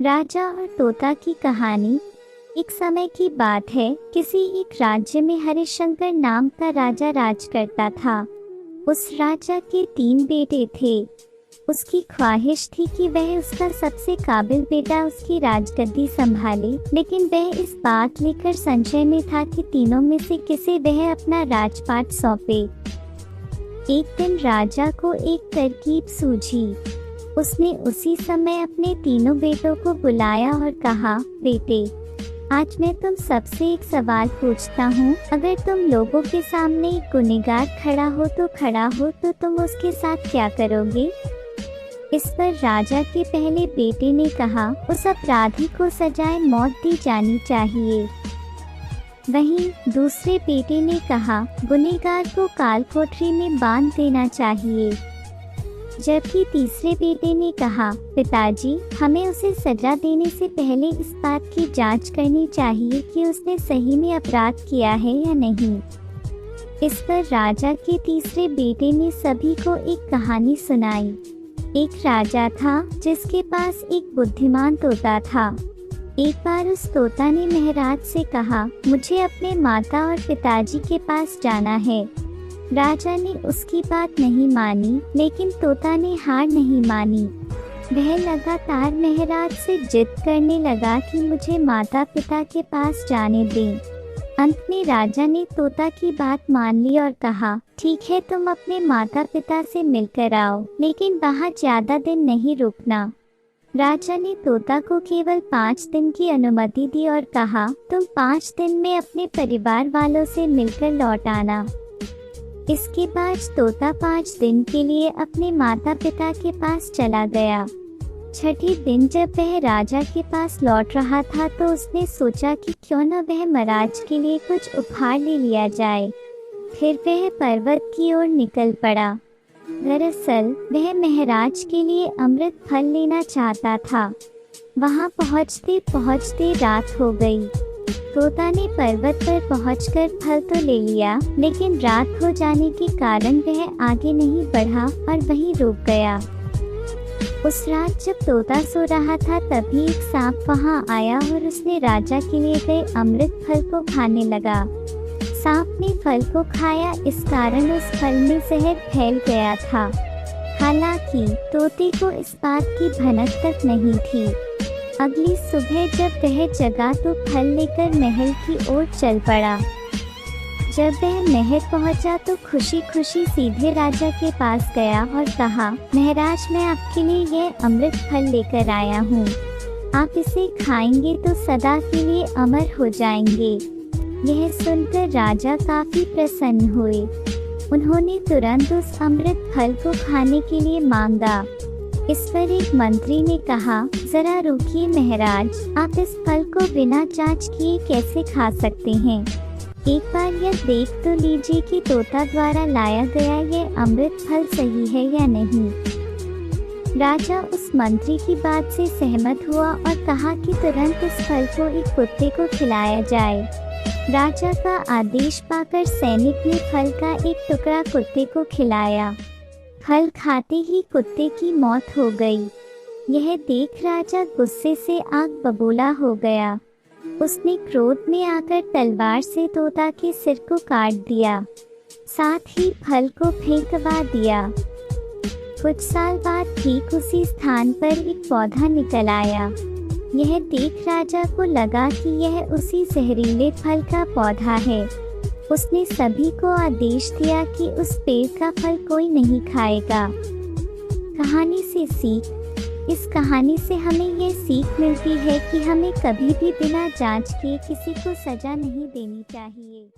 राजा और तोता की कहानी। एक समय की बात है, किसी एक राज्य में हरिशंकर नाम का राजा राज करता था। उस राजा के 3 बेटे थे। उसकी ख्वाहिश थी कि वह उसका सबसे काबिल बेटा उसकी राजगद्दी संभाले, लेकिन वह इस बात लेकर संशय में था कि तीनों में से किसे वह अपना राजपाट सौंपे। एक दिन राजा को एक तरकीब सूझी। उसने उसी समय अपने तीनों बेटों को बुलाया और कहा, बेटे, आज मैं तुम सबसे एक सवाल पूछता हूँ। अगर तुम लोगों के सामने एक गुनहगार खड़ा हो तो तुम उसके साथ क्या करोगे? इस पर राजा के पहले बेटे ने कहा, उस अपराधी को सजाए मौत दी जानी चाहिए। वहीं दूसरे बेटे ने कहा, गुनहगार को काल कोठरी में बांध देना चाहिए। जबकि तीसरे बेटे ने कहा, पिताजी, हमें उसे सजा देने से पहले इस बात की जांच करनी चाहिए कि उसने सही में अपराध किया है या नहीं। इस पर राजा के तीसरे बेटे ने सभी को एक कहानी सुनाई। एक राजा था जिसके पास एक बुद्धिमान तोता था। एक बार उस तोता ने महाराज से कहा, मुझे अपने माता और पिताजी के पास जाना है। राजा ने उसकी बात नहीं मानी, लेकिन तोता ने हार नहीं मानी। वह लगातार महाराज से जिद करने लगा कि मुझे माता पिता के पास जाने दें। अंत में राजा ने तोता की बात मान ली और कहा, ठीक है, तुम अपने माता पिता से मिलकर आओ, लेकिन वहाँ ज्यादा दिन नहीं रुकना। राजा ने तोता को केवल 5 दिन की अनुमति दी और कहा, तुम 5 दिन में अपने परिवार वालों से मिलकर लौट आना। इसके बाद तोता 5 दिन के लिए अपने माता पिता के पास चला गया। छठे दिन जब वह राजा के पास लौट रहा था तो उसने सोचा कि क्यों न वह महाराज के लिए कुछ उपहार ले लिया जाए। फिर वह पर्वत की ओर निकल पड़ा। दरअसल वह महाराज के लिए अमृत फल लेना चाहता था। वहां पहुंचते पहुंचते रात हो गई। तोता ने पर्वत पर पहुंचकर फल तो ले लिया, लेकिन रात हो जाने के कारण वह आगे नहीं बढ़ा और वहीं रुक गया। उस रात जब तोता सो रहा था तभी एक सांप वहां आया और उसने राजा के लिए गए अमृत फल को खाने लगा। सांप ने फल को खाया, इस कारण उस फल में जहर फैल गया था। हालांकि तोते को इस बात की भनक तक नहीं थी। अगली सुबह जब वह जगा तो फल लेकर महल की ओर चल पड़ा। जब वह महल पहुंचा तो खुशी खुशी सीधे राजा के पास गया और कहा, महाराज, मैं आपके लिए यह अमृत फल लेकर आया हूँ। आप इसे खाएंगे तो सदा के लिए अमर हो जाएंगे। यह सुनकर राजा काफी प्रसन्न हुए। उन्होंने तुरंत उस अमृत फल को खाने के लिए मांगा। इस पर एक मंत्री ने कहा, जरा रुकिए महाराज, आप इस फल को बिना जांच किए कैसे खा सकते हैं? एक बार यह देख तो लीजिए कि तोता द्वारा लाया गया यह अमृत फल सही है या नहीं। राजा उस मंत्री की बात से सहमत हुआ और कहा कि तुरंत इस फल को एक कुत्ते को खिलाया जाए। राजा का आदेश पाकर सैनिक ने फल का एक टुकड़ा कुत्ते को खिलाया। फल खाते ही कुत्ते की मौत हो गई। यह देख राजा गुस्से से आग बबूला हो गया। उसने क्रोध में आकर तलवार से तोता के सिर को काट दिया, साथ ही फल को फेंकवा दिया। कुछ साल बाद ठीक उसी स्थान पर एक पौधा निकल आया। यह देख राजा को लगा कि यह उसी जहरीले फल का पौधा है। उसने सभी को आदेश दिया कि उस पेड़ का फल कोई नहीं खाएगा। कहानी से सीख। इस कहानी से हमें यह सीख मिलती है कि हमें कभी भी बिना जांच किए किसी को सजा नहीं देनी चाहिए।